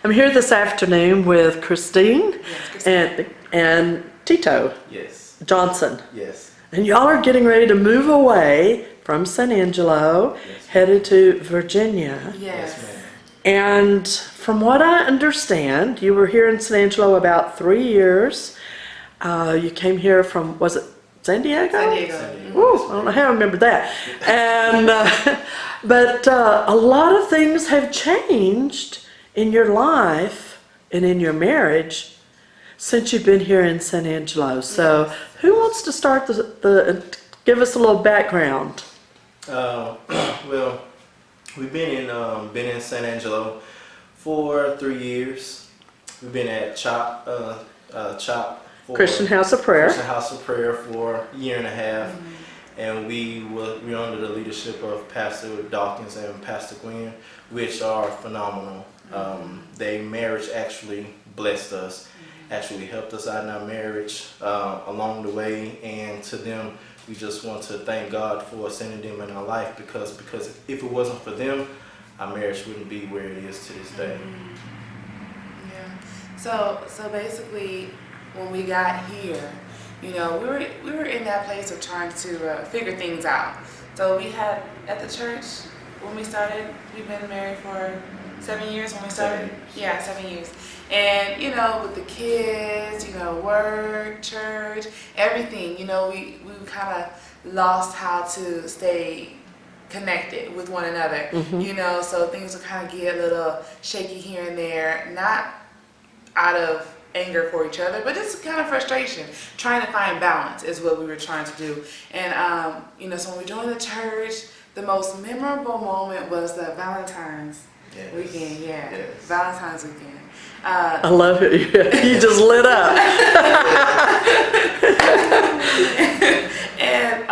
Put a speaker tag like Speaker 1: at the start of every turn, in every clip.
Speaker 1: I'm here this afternoon with Christine
Speaker 2: Yes, Christina.
Speaker 1: and Tito
Speaker 3: Yes.
Speaker 1: Johnson.
Speaker 3: Yes.
Speaker 1: And y'all are getting ready to move away from San Angelo,
Speaker 3: Yes.
Speaker 1: headed to Virginia.
Speaker 2: Yes.
Speaker 3: ma'am.
Speaker 1: And from what I understand, you were here in San Angelo about 3 years. You came here from, was it San Diego?
Speaker 2: San Diego.
Speaker 3: San Diego.
Speaker 1: Ooh, I don't know how I remember that. And but a lot of things have changed in your life and in your marriage since you've been here in San Angelo. So,
Speaker 2: Yes.
Speaker 1: who wants to start give us a little background?
Speaker 3: Well, we've been in San Angelo for 3 years. We've been at CHOP for
Speaker 1: Christian House of Prayer.
Speaker 3: Christian House of Prayer for a year and a half, and we're under the leadership of Pastor Dawkins and Pastor Gwen, which are phenomenal. Their marriage actually blessed us, actually helped us out in our marriage along the way, and to them, we just want to thank God for sending them in our life because if it wasn't for them, our marriage wouldn't be where it is to this day.
Speaker 2: Yeah. So basically, when we got here, we were in that place of trying to figure things out. So we had at the church when we started. We've been married for 7 years when we started.
Speaker 3: 7 years.
Speaker 2: Yeah, 7 years. And with the kids, work, church, everything. We kind of lost how to stay connected with one another. So things would kind of get a little shaky here and there, not out of anger for each other, but just kind of frustration. Trying to find balance is what we were trying to do. And so when we joined the church, the most memorable moment was the Valentine's weekend. Yeah,
Speaker 3: Yes.
Speaker 2: Valentine's weekend.
Speaker 1: I love it. You just lit up.
Speaker 2: And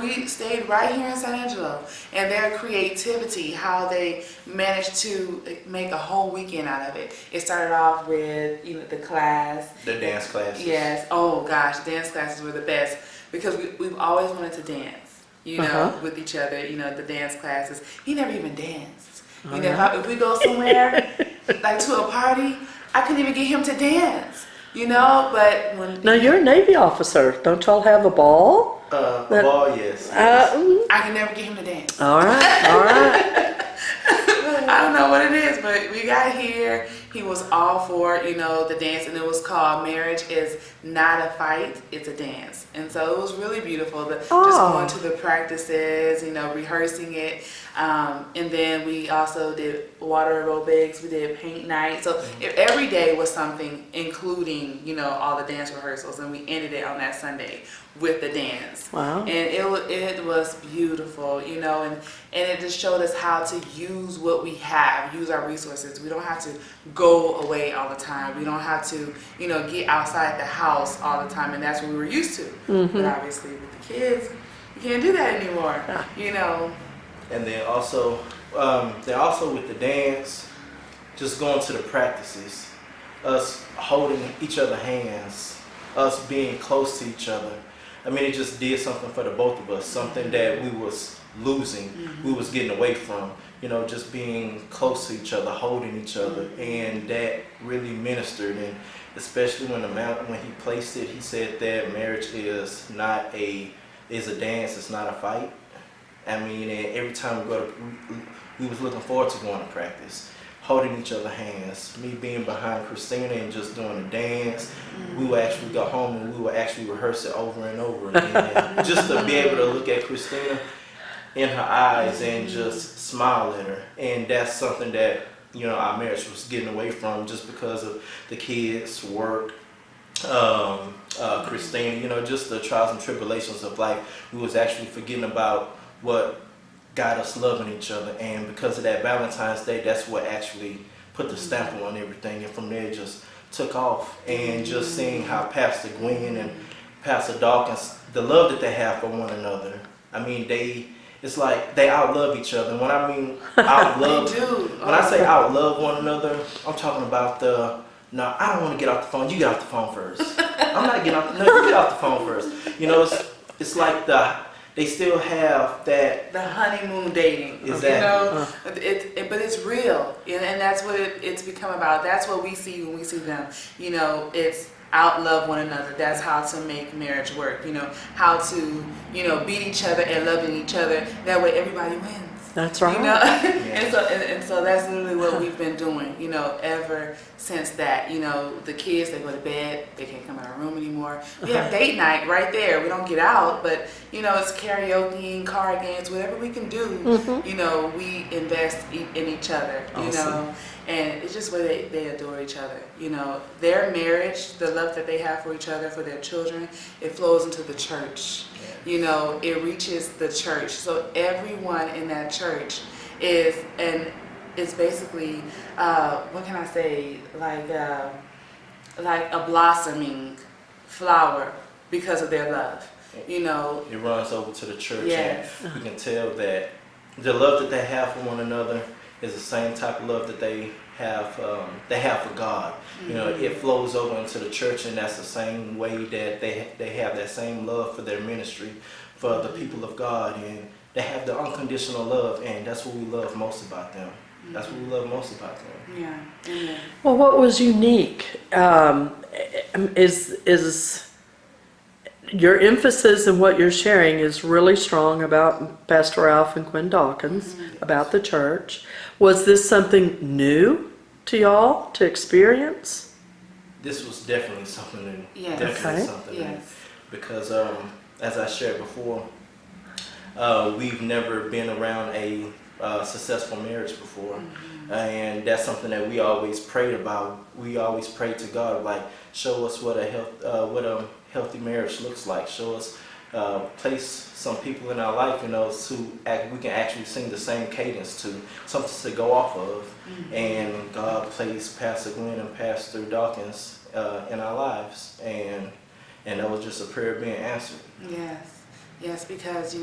Speaker 2: we stayed right here in San Angelo, and their creativity, how they managed to make a whole weekend out of it. It started off with the class.
Speaker 3: The dance classes.
Speaker 2: Yes. Oh gosh, dance classes were the best because we've always wanted to dance. With each other. The dance classes. He never even danced. If we go somewhere like to a party, I couldn't even get him to dance. But when
Speaker 1: Now, you're a Navy officer. Don't y'all have a ball?
Speaker 3: A ball, yes.
Speaker 2: I can never get him to dance.
Speaker 1: All right, all right.
Speaker 2: I don't know what it is, but we got here. He was all for the dance, and it was called "Marriage Is Not a Fight, It's a Dance." And so it was really beautiful. Just going to the practices, rehearsing it, and then we also did water aerobics. We did paint night. So every day was something, including all the dance rehearsals, and we ended it on that Sunday with the dance.
Speaker 1: Wow.
Speaker 2: And it was beautiful, and it just showed us how to use what we have, use our resources. We don't have to go away all the time. We don't have to, get outside the house all the time, and that's what we were used to. But obviously with the kids, you can't do that anymore,
Speaker 3: And then also with the dance, just going to the practices, us holding each other's hands, us being close to each other. I mean, it just did something for the both of us, something that we was losing, we was getting away from, just being close to each other, holding each other, and that really ministered. And especially when he placed it, he said that marriage is a dance, it's not a fight. I mean, and every time we was looking forward to going to practice, holding each other's hands, me being behind Christina and just doing the dance. We would actually go home and we would actually rehearse it over and over again. Just to be able to look at Christina in her eyes and just smile at her. And that's something that, our marriage was getting away from just because of the kids, work, Christina, just the trials and tribulations of life. We was actually forgetting about what got us loving each other, and because of that Valentine's Day, that's what actually put the stamp on everything, and from there it just took off. And just seeing how Pastor Gwen and Pastor Dawkins, the love that they have for one another, I mean, it's like they outlove each other. And when I mean outlove,
Speaker 2: They do.
Speaker 3: when I say outlove one another, I'm talking about no, I don't want to get off the phone. You get off the phone first. I'm not getting off. No, you get off the phone first. It's like they still have that.
Speaker 2: The honeymoon dating,
Speaker 3: Exactly.
Speaker 2: you know, but it's real, and that's what it's become about. That's what we see when we see them. You know, it's outlove one another. That's how to make marriage work. You know, how to beat each other and loving each other. That way, everybody wins.
Speaker 1: That's right.
Speaker 2: You know,
Speaker 3: Yeah.
Speaker 2: and so that's literally what we've been doing. You know, ever since that. You know, the kids, they go to bed, they can't come in our room anymore. We have date night right there. We don't get out, but it's karaoke, card games, whatever we can do. You know, we invest in each other. You
Speaker 1: Awesome.
Speaker 2: know, and it's just where they adore each other. You know, their marriage, the love that they have for each other, for their children, it flows into the church. You know, it reaches the church. So everyone in that church is basically, what can I say, like a blossoming flower because of their love. You know,
Speaker 3: It runs over to the church,
Speaker 2: Yes.
Speaker 3: and we can tell that the love that they have for one another is the same type of love that they have for God. You know, it flows over into the church, and that's the same way that they have that same love for their ministry, for the people of God, and they have the unconditional love, and that's what we love most about them. That's what we love most about them.
Speaker 2: yeah. Amen.
Speaker 1: Well, what was unique is your emphasis and what you're sharing is really strong about Pastor Ralph and Quinn Dawkins, about the church. Was this something new to y'all to experience?
Speaker 3: This was definitely something new.
Speaker 2: Yes.
Speaker 3: Definitely
Speaker 1: Okay.
Speaker 3: something new.
Speaker 2: Yes.
Speaker 3: Because as I shared before, we've never been around a successful marriage before, and that's something that we always prayed about. We always prayed to God, like, show us what a healthy marriage looks like. Show us, place some people in our life, we can actually sing the same cadence to, something to go off of. And God placed Pastor Glenn and Pastor Dawkins in our lives, and that was just a prayer being answered.
Speaker 2: Yes, because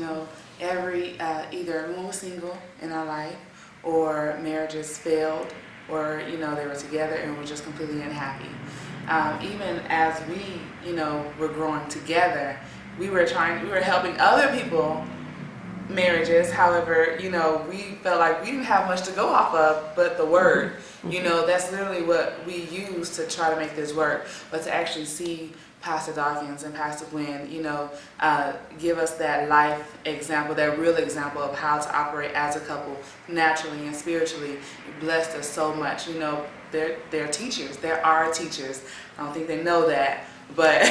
Speaker 2: every either everyone was single in our life, or marriages failed, or they were together and were just completely unhappy. Even as we were growing together, we were helping other people marriages. However, we felt like we didn't have much to go off of but the word. That's literally what we use to try to make this work. But to actually see Pastor Dawkins and Pastor Gwen, give us that life example, that real example of how to operate as a couple naturally and spiritually, it blessed us so much. They're teachers. They're our teachers. I don't think they know that, but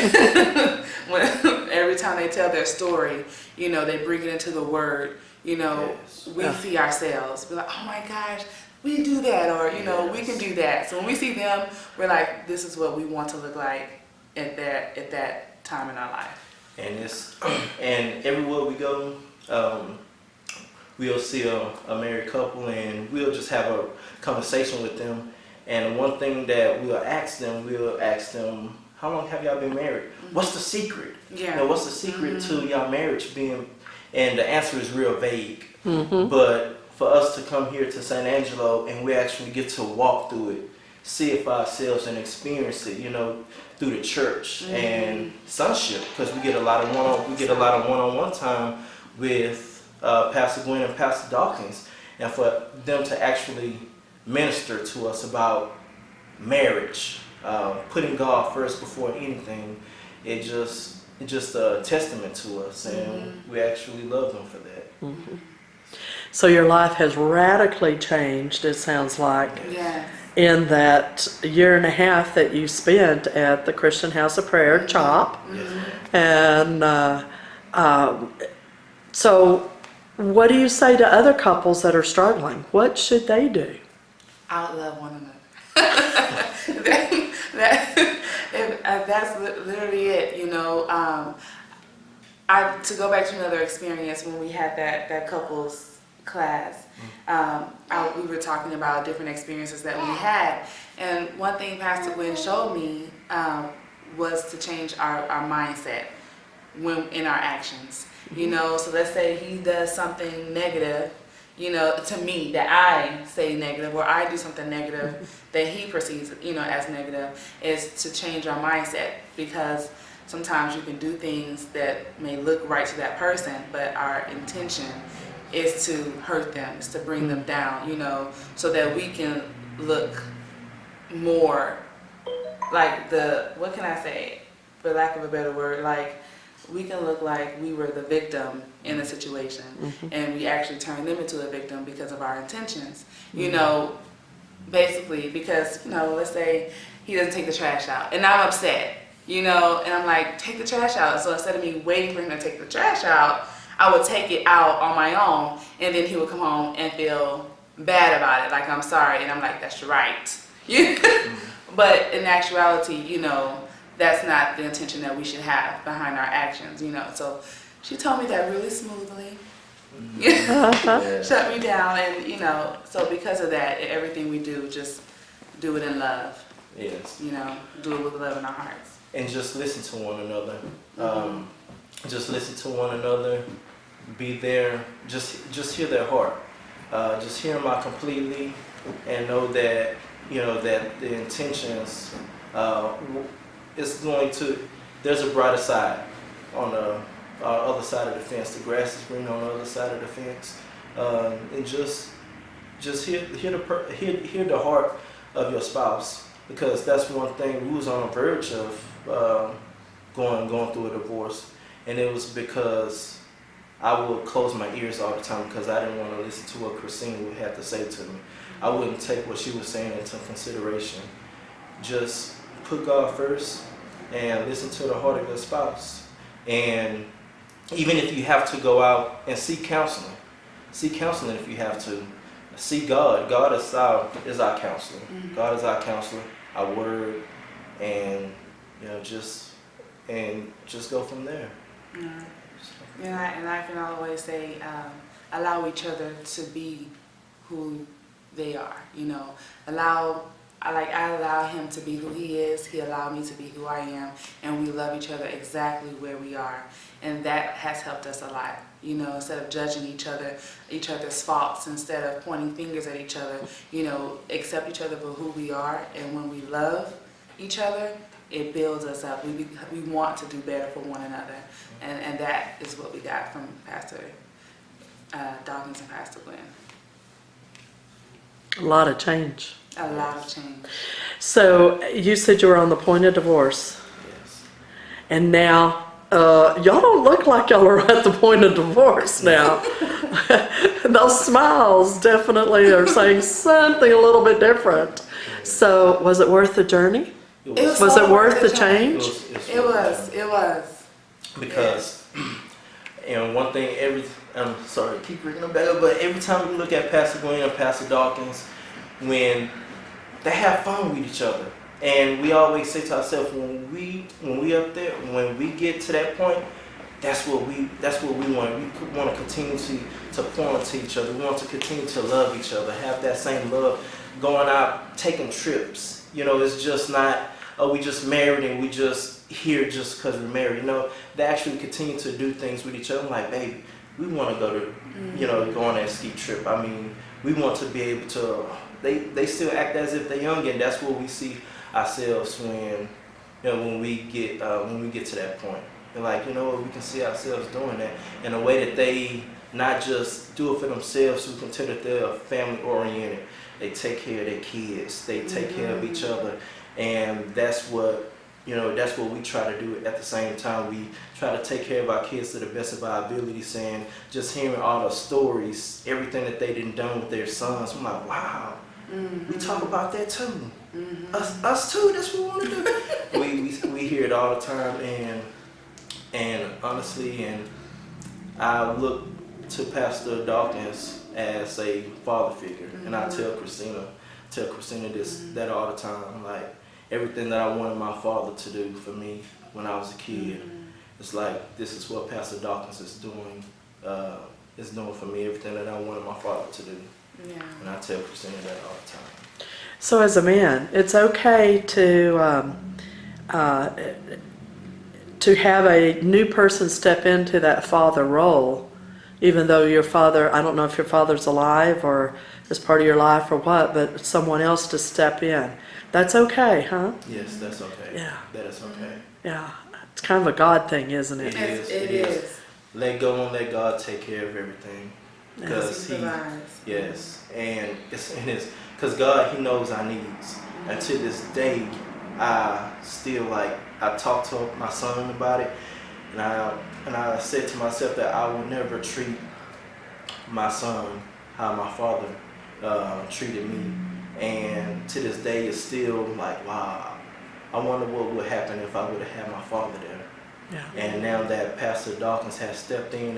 Speaker 2: every time they tell their story, they bring it into the Word.
Speaker 3: Yes.
Speaker 2: We see ourselves. We're like, oh my gosh, we do that, or we can do that. So when we see them, we're like, this is what we want to look like at that time in our life.
Speaker 3: And everywhere we go, we'll see a married couple, and we'll just have a conversation with them. And one thing that we'll ask them, how long have y'all been married? What's the secret?
Speaker 2: Yeah.
Speaker 3: What's the secret to y'all marriage being? And the answer is real vague. But for us to come here to San Angelo and we actually get to walk through it, see it for ourselves and experience it, through the church and sonship, because we get a lot of one-on-one time with Pastor Gwen and Pastor Dawkins, and for them to actually minister to us about marriage, putting God first before anything, it's just a testament to us, and we actually love them for that.
Speaker 1: So your life has radically changed, it sounds like,
Speaker 2: Yes.
Speaker 1: in that year and a half that you spent at the Christian House of Prayer, CHOP. And so what do you say to other couples that are struggling? What should they do?
Speaker 2: Outlove one another. That's literally it. To go back to another experience when we had that couples class, we were talking about different experiences that we had, and one thing Pastor Gwen showed me was to change our mindset when in our actions. So let's say he does something negative, to me, that I say negative, or I do something negative that he perceives, as negative, is to change our mindset, because sometimes you can do things that may look right to that person, but our intention is to hurt them, is to bring them down, you know, so that we can look more like what can I say, for lack of a better word, like we can look like we were the victim in a situation, and we actually turn them into a victim because of our intentions, you know, basically because, you know, let's say he doesn't take the trash out and I'm upset, you know, and I'm like, take the trash out. So instead of me waiting for him to take the trash out, I would take it out on my own, and then he would come home and feel bad about it, like I'm sorry, and I'm like, that's right. But in actuality, you know, that's not the intention that we should have behind our actions, you know. So she told me that really smoothly. Shut me down, and you know, so because of that, everything we do, just do it in love.
Speaker 3: Yes.
Speaker 2: You know, do it with love in our hearts.
Speaker 3: And just listen to one another. Just listen to one another. Be there. Just hear their heart. Just hear them out completely, and know that, you know, that the intentions is going to. There's a brighter side on the other side of the fence. The grass is green on the other side of the fence, and just hear the heart of your spouse, because that's one thing. We was on the verge of going through a divorce, and it was because I would close my ears all the time because I didn't want to listen to what Christina would have to say to me. I wouldn't take what she was saying into consideration. Just put God first and listen to the heart of your spouse. And even if you have to go out and seek counseling if you have to. See God. God is our counselor. God is our counselor, our word, and you know, just go from there.
Speaker 2: And I can always say, allow each other to be who they are. You know, I allow him to be who he is. He allowed me to be who I am, and we love each other exactly where we are, and that has helped us a lot. You know, instead of judging each other's faults, instead of pointing fingers at each other, you know, accept each other for who we are, and when we love each other, it builds us up. We want to do better for one another, and that is what we got from Pastor Dawkins and Pastor Glenn.
Speaker 1: A lot of change.
Speaker 2: A lot of change.
Speaker 1: So you said you were on the point of divorce,
Speaker 3: Yes.
Speaker 1: and now y'all don't look like y'all are at the point of divorce now. Those smiles definitely are saying something a little bit different. So was it worth the journey? Was it worth the change?
Speaker 2: It was.
Speaker 3: Because, and one thing, I'm sorry to keep bringing them back up, but every time we look at Pastor Glenn and Pastor Dawkins, when they have fun with each other, and we always say to ourselves, when we up there, when we get to that point, that's what we want. We want to continue to point to each other. We want to continue to love each other, have that same love, going out, taking trips. You know, it's just not, oh, we just married and we just here just because we're married. You know, they actually continue to do things with each other. I'm like, baby, we want to go to, you know, go on that ski trip. I mean, we want to be able to, they still act as if they're young, and that's what we see ourselves when, you know, when we get to that point. And like, you know what, we can see ourselves doing that in a way that they not just do it for themselves, we can tell that they're family oriented. They take care of their kids, they take care of each other, and that's what, you know, that's what we try to do at the same time. We try to take care of our kids to the best of our ability, saying, just hearing all the stories, everything that they done with their sons. I'm like, wow, we talk about that too. Us too, that's what we want to do. we hear it all the time, and honestly, and I look to Pastor Dawkins as a father figure, and I tell Christina that all the time. Like, everything that I wanted my father to do for me when I was a kid, it's like, this is what Pastor Dawkins is doing for me. Everything that I wanted my father to do, and I tell Christina that all the time.
Speaker 1: So as a man, it's okay to have a new person step into that father role, even though your father, I don't know if your father's alive or is part of your life or what, but someone else to step in. That's okay, huh?
Speaker 3: Yes, that's okay.
Speaker 1: Yeah.
Speaker 3: That is okay.
Speaker 1: Yeah. It's kind of a God thing, isn't it?
Speaker 3: It is. Let go and let God take care of everything. Because
Speaker 2: He provides.
Speaker 3: yes, and it's because God, He knows our needs. And to this day, I still I talk to my son about it, and I said to myself that I will never treat my son how my father treated me. And to this day, it's still like, wow, I wonder what would happen if I would have had my father there.
Speaker 1: Yeah.
Speaker 3: And now that Pastor Dawkins has stepped in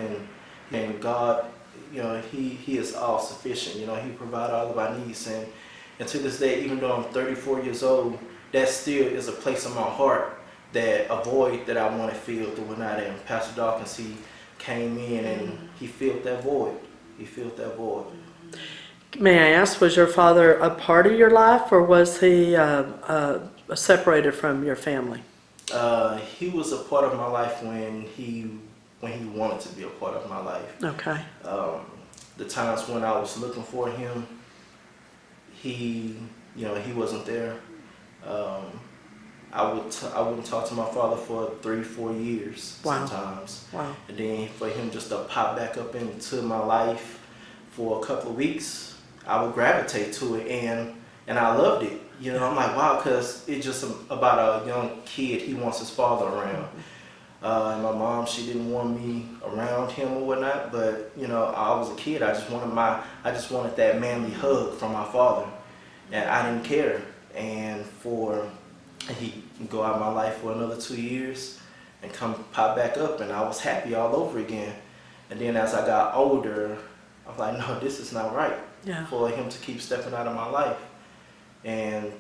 Speaker 3: and God, he is all sufficient. He provides all of our needs. And to this day, even though I'm 34 years old, that still is a place in my heart, that a void that I want to fill through whatnot. And Pastor Dawkins, he came in and he filled that void. He filled that void.
Speaker 1: May I ask, was your father a part of your life, or was he separated from your family?
Speaker 3: He was a part of my life when he wanted to be a part of my life.
Speaker 1: Okay.
Speaker 3: The times when I was looking for him, he wasn't there. I wouldn't talk to my father for 3-4 years.
Speaker 1: Wow.
Speaker 3: Sometimes.
Speaker 1: Wow.
Speaker 3: And then for him just to pop back up into my life for a couple of weeks, I would gravitate to it, and I loved it. I'm like, wow, because it's just about a young kid. He wants his father around. And my mom, she didn't want me around him or whatnot, but I was a kid. I just wanted that manly hug from my father, and I didn't care. And he go out of my life for another 2 years, and come pop back up, and I was happy all over again. And then as I got older, I was like, no, this is not right.
Speaker 1: Yeah.
Speaker 3: For him to keep stepping out of my life. And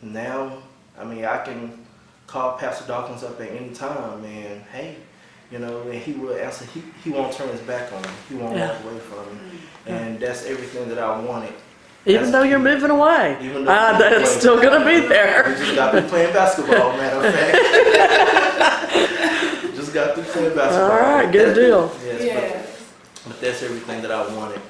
Speaker 3: now, I can call Pastor Dawkins up at any time, and hey, and he will answer. He won't turn his back on me. He won't walk away from me. And that's everything that I wanted.
Speaker 1: Even though you're moving away,
Speaker 3: Even though
Speaker 1: that's still going to be there.
Speaker 3: We just got through playing basketball, matter of fact. Just got through playing basketball.
Speaker 1: All right, good deal.
Speaker 3: Yes. But that's everything that I wanted.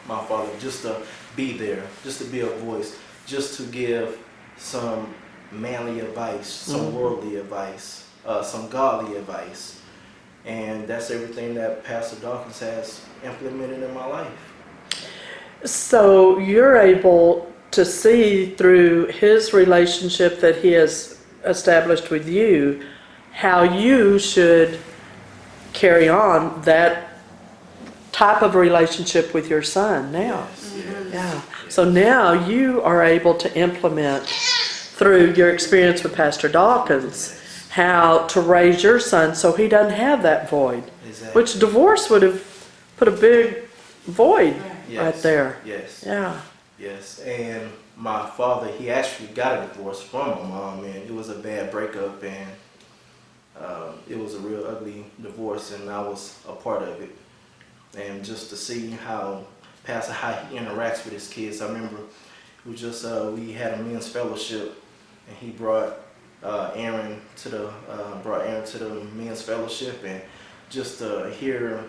Speaker 3: My father, just to be there, just to be a voice, just to give some manly advice, some worldly advice, some godly advice. And that's everything that Pastor Dawkins has implemented in my life.
Speaker 1: So you're able to see through his relationship that he has established with you how you should carry on that type of relationship with your son now.
Speaker 3: Yes.
Speaker 1: Yeah. So now you are able to implement through your experience with Pastor Dawkins how to raise your son so he doesn't have that void.
Speaker 3: Exactly.
Speaker 1: Which divorce would have put a big void right there.
Speaker 3: Yes.
Speaker 1: Yeah.
Speaker 3: Yes. And my father, he actually got a divorce from my mom, and it was a bad breakup, and it was a real ugly divorce, and I was a part of it. And just to see how he interacts with his kids. I remember it was just we had a men's fellowship, and he brought Aaron to the men's fellowship, and just to hear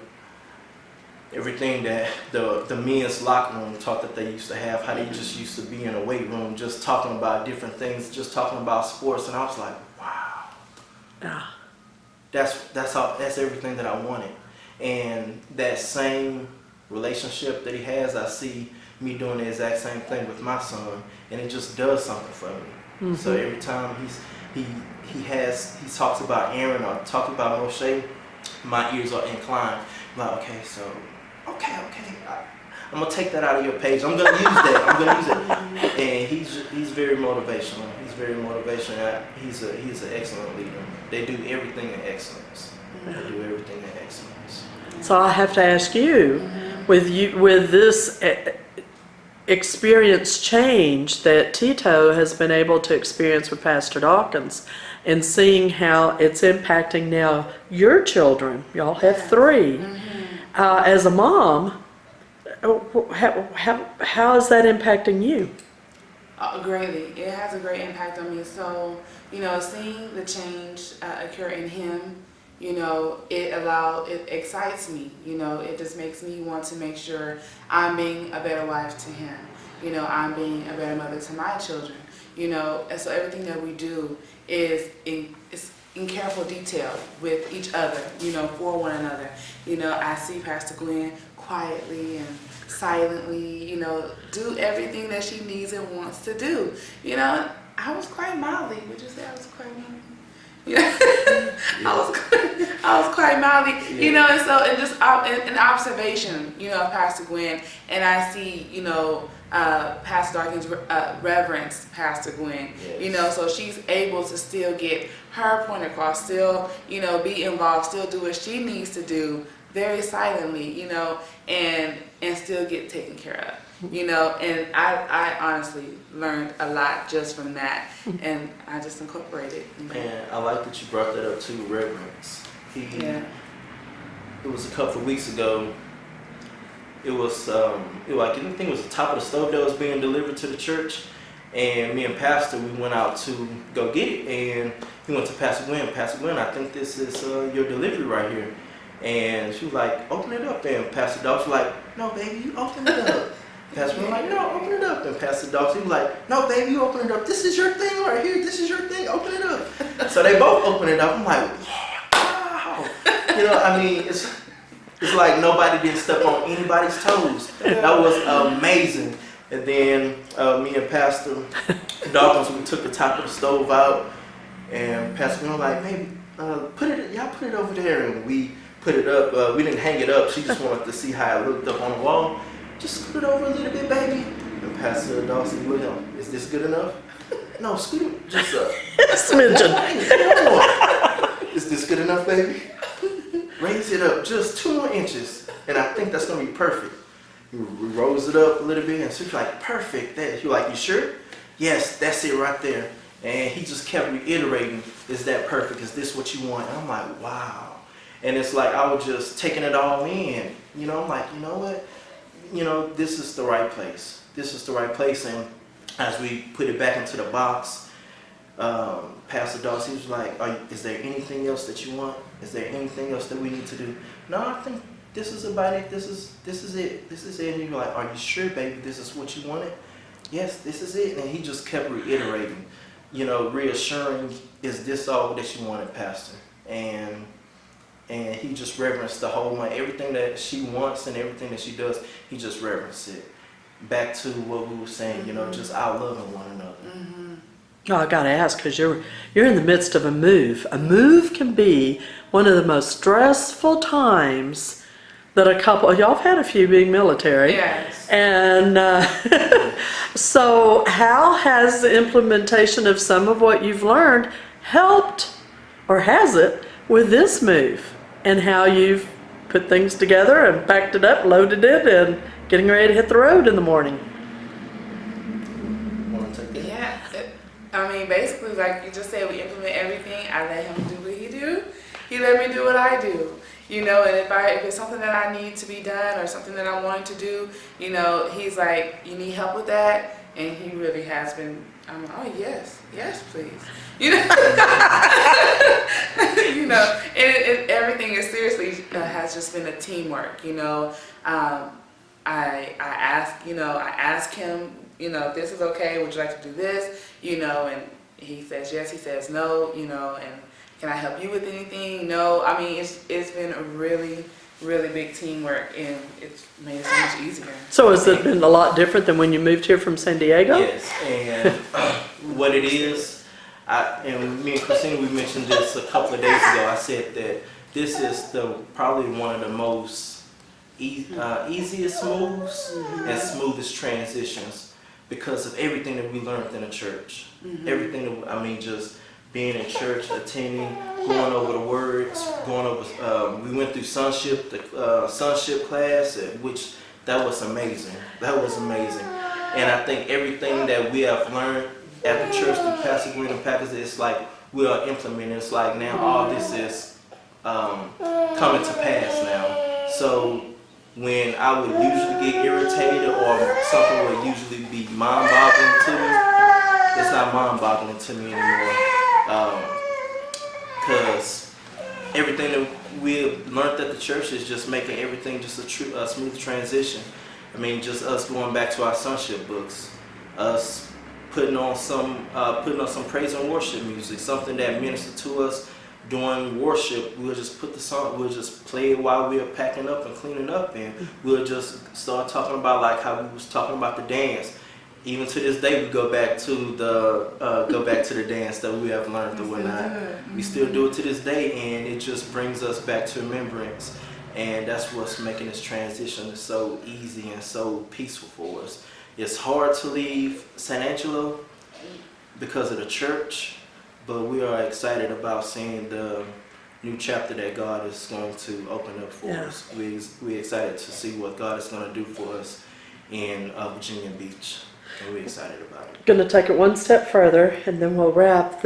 Speaker 3: everything that the men's locker room talk that they used to have, how they just used to be in a weight room, just talking about different things, just talking about sports, and I was like, wow,
Speaker 1: Yeah.
Speaker 3: that's everything that I wanted. And that same relationship that he has, I see me doing the exact same thing with my son, and it just does something for me. So every time he talks about Aaron or talks about Moshe, my ears are inclined. I'm like, okay, I'm gonna take that out of your page. I'm gonna use that. And he's very motivational. He's an excellent leader. They do everything in excellence.
Speaker 1: So I have to ask you, with this experience change that Tito has been able to experience with Pastor Dawkins, and seeing how it's impacting now your children, y'all have 3. As a mom, how is that impacting you?
Speaker 2: Greatly. It has a great impact on me. So, seeing the change occur in him, it excites me. It just makes me want to make sure I'm being a better wife to him. I'm being a better mother to my children. And so everything that we do is in careful detail with each other, for one another. I see Pastor Gwen quietly and silently, do everything that she needs and wants to do. I was quite mildly. Would you say I was quite mildly? I was quite mildly, and so, and just an observation, of Pastor Gwen, and I see, Pastor Dawkins reverence Pastor Gwen,
Speaker 3: Yes.
Speaker 2: so she's able to still get her point across, still, be involved, still do what she needs to do very silently, and still get taken care of. And I honestly learned a lot just from that, and I just incorporated.
Speaker 3: And I like that you brought that up too, reverence.
Speaker 2: Yeah.
Speaker 3: It was a couple of weeks ago. It was I think it was the top of the stove that was being delivered to the church, and me and Pastor, we went out to go get it, and he went to Pastor Gwen. Pastor Gwen, I think this is your delivery right here. And she was like, open it up. And Pastor Dawson was like, no, baby, you open it up. Pastor Gwen was like, no, open it up. And Pastor Dawson was like, no, baby, you open it up. This is your thing right here. This is your thing. Open it up. So they both open it up. I'm like, wow. It's like nobody didn't step on anybody's toes. That was amazing. And then me and Pastor Dawkins, we took the top of the stove out, and Pastor Gwen was like, baby, put it over there, and we put it up. We didn't hang it up. She just wanted to see how it looked up on the wall. Just scoot it over a little bit, baby. And Pastor Dawson looked at him. Is this good enough? No, scoot it just up.
Speaker 1: Smidgen.
Speaker 3: Is this good enough, baby? Raise it up just 2 more inches, and I think that's gonna be perfect. We rose it up a little bit, and she's like, perfect. That you're like, you sure? Yes, that's it right there. And he just kept reiterating, is that perfect? Is this what you want? And I'm like, wow. And it's like I was just taking it all in. I'm like, you know what? This is the right place. This is the right place. And as we put it back into the box, Pastor Dawson was like, is there anything else that you want? Is there anything else that we need to do? No, I think this is about it. This is it. This is it. And you're like, are you sure, baby? This is what you wanted? Yes, this is it. And he just kept reiterating, reassuring, is this all that you wanted, Pastor? And he just reverenced the whole one. Everything that she wants and everything that she does, he just reverenced it. Back to what we were saying, just out loving one another.
Speaker 2: Mm-hmm.
Speaker 1: Oh, I gotta ask, because you're in the midst of a move. A move can be one of the most stressful times that a couple. Y'all have had a few being military.
Speaker 2: Yes.
Speaker 1: And so, how has the implementation of some of what you've learned helped, or has it, with this move, and how you've put things together and packed it up, loaded it, and getting ready to hit the road in the morning?
Speaker 3: Want to take that?
Speaker 2: Yeah. Basically, like you just said, we implement everything. I let him do what he do. He let me do what I do. And if it's something that I need to be done or something that I wanted to do, he's like, you need help with that? And he really has been, I'm like, oh yes, please. And everything is seriously has just been a teamwork, I ask him, if this is okay, would you like to do this? And he says yes, he says no, and can I help you with anything? No. It's been a really, really big teamwork, and it's made it so much easier.
Speaker 1: So has it been a lot different than when you moved here from San Diego?
Speaker 3: Yes, and what it is, and me and Christina, we mentioned this a couple of days ago. I said that this is probably one of the most easiest moves and smoothest transitions because of everything that we learned in the church. Everything that, just being in church, attending, going over the words, we went through sonship, the sonship class, which that was amazing. That was amazing. And I think everything that we have learned at the church through Pastor Green and Packers, it's like we are implementing. It's like now all this is coming to pass now. So when I would usually get irritated or something would usually be mind-boggling to me, it's not mind-boggling to me anymore. Because everything that we learned at the church is just making everything just a smooth transition. Just us going back to our sonship books, us putting on some praise and worship music, something that ministered to us during worship, we'll just put the song, we'll just play it while we are packing up and cleaning up, and we'll just start talking about like how we was talking about the dance. Even to this day, we go back to the dance that we have learned and whatnot. We still do it to this day, and it just brings us back to remembrance. And that's what's making this transition so easy and so peaceful for us. It's hard to leave San Angelo because of the church, but we are excited about seeing the new chapter that God is going to open up for us. We're excited to see what God is going to do for us in Virginia Beach. And we're excited about it.
Speaker 1: Going to take it one step further, and then we'll wrap.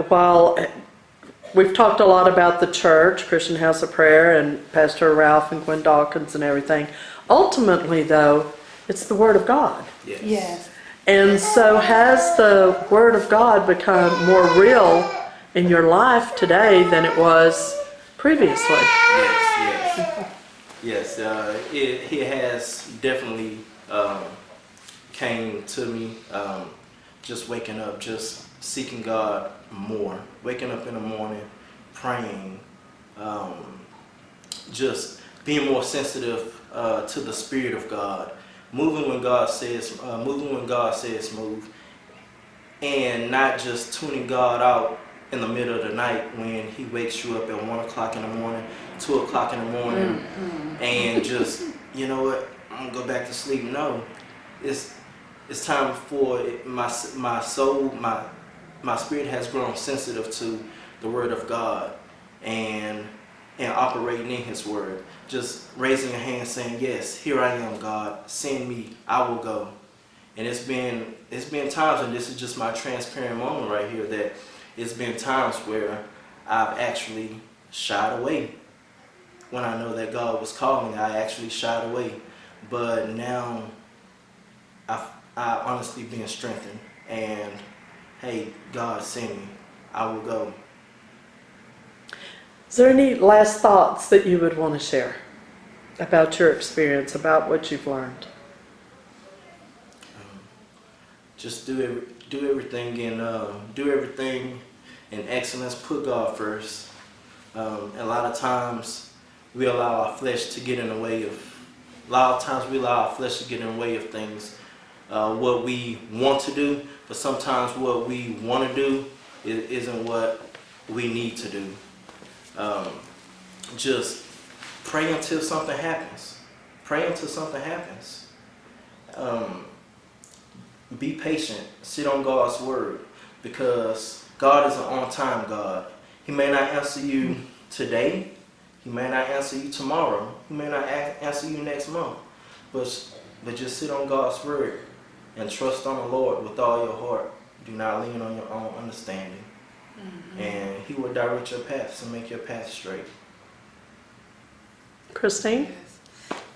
Speaker 1: While we've talked a lot about the church, Christian House of Prayer, and Pastor Ralph and Gwen Dawkins and everything, ultimately, though, it's the Word of God.
Speaker 3: Yes.
Speaker 2: Yes.
Speaker 1: And so has the Word of God become more real in your life today than it was previously?
Speaker 3: Yes. It has definitely came to me, just waking up, just seeking God more, waking up in the morning, praying, just being more sensitive to the Spirit of God, moving when God says move, and not just tuning God out in the middle of the night when He wakes you up at 1 o'clock in the morning, 2 o'clock in the morning, and just, you know what, I'm gonna go back to sleep. No, it's time for my soul, my spirit has grown sensitive to the Word of God and operating in His Word. Just raising your hand saying, yes, here I am, God, send me, I will go. And it's been times, and this is just my transparent moment right here, that it's been times where I've actually shied away. When I know that God was calling, I actually shied away. But now I honestly being strengthened, and hey, God send me, I will go.
Speaker 1: Is there any last thoughts that you would want to share about your experience, about what you've learned?
Speaker 3: Just do everything in excellence. Put God first. A lot of times we allow our flesh to get in the way of. A lot of times we allow our flesh to get in the way of things, what we want to do. But sometimes what we want to do isn't what we need to do. Just pray until something happens. Pray until something happens. Be patient. Sit on God's word, because God is an on-time God. He may not answer you today. He may not answer you tomorrow. He may not answer you next month. But just sit on God's word and trust on the Lord with all your heart. Do not lean on your own understanding. And He will direct your paths and make your path straight.
Speaker 1: Christine?
Speaker 2: Yes.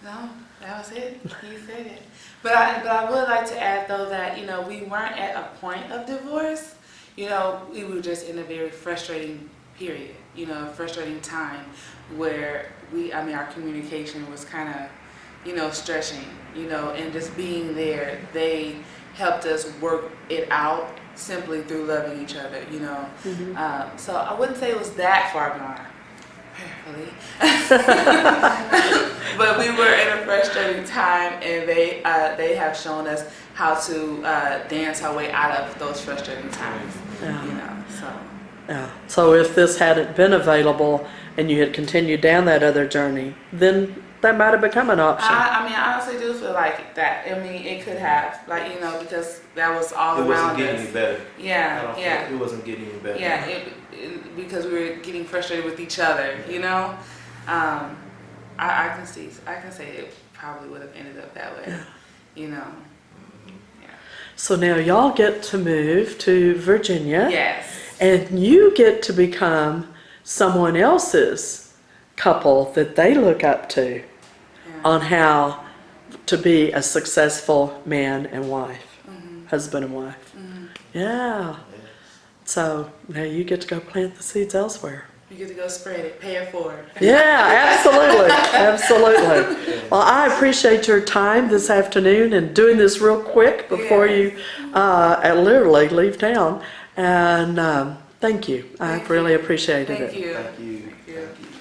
Speaker 2: No, that was it. You said it. But I would like to add, though, that, we weren't at a point of divorce. We were just in a very frustrating period, frustrating time where our communication was kind of, stretching, and just being there, they helped us work it out simply through loving each other, So I wouldn't say it was that far gone, prayerfully. But we were in a frustrating time, and they have shown us how to dance our way out of those frustrating times,
Speaker 1: Yeah. So if this hadn't been available and you had continued down that other journey, then that might have become an option.
Speaker 2: I honestly do feel like that. It could have, because that was all around us.
Speaker 3: It wasn't getting any better.
Speaker 2: Yeah.
Speaker 3: It wasn't getting any better.
Speaker 2: Yeah, because we were getting frustrated with each other, I can say it probably would have ended up that way, Yeah.
Speaker 1: So now y'all get to move to Virginia.
Speaker 2: Yes.
Speaker 1: And you get to become someone else's couple that they look up to on how to be a successful man and wife, husband and wife. Yeah. So now you get to go plant the seeds elsewhere.
Speaker 2: You get to go spread it, pay it forward.
Speaker 1: Yeah, absolutely. Well, I appreciate your time this afternoon and doing this real quick before you literally leave town. And Thank you.
Speaker 2: Thank
Speaker 1: I've really
Speaker 2: you.
Speaker 1: appreciated
Speaker 2: Thank
Speaker 1: it.
Speaker 2: you.
Speaker 3: Thank you.
Speaker 2: Thank you.
Speaker 3: Thank you.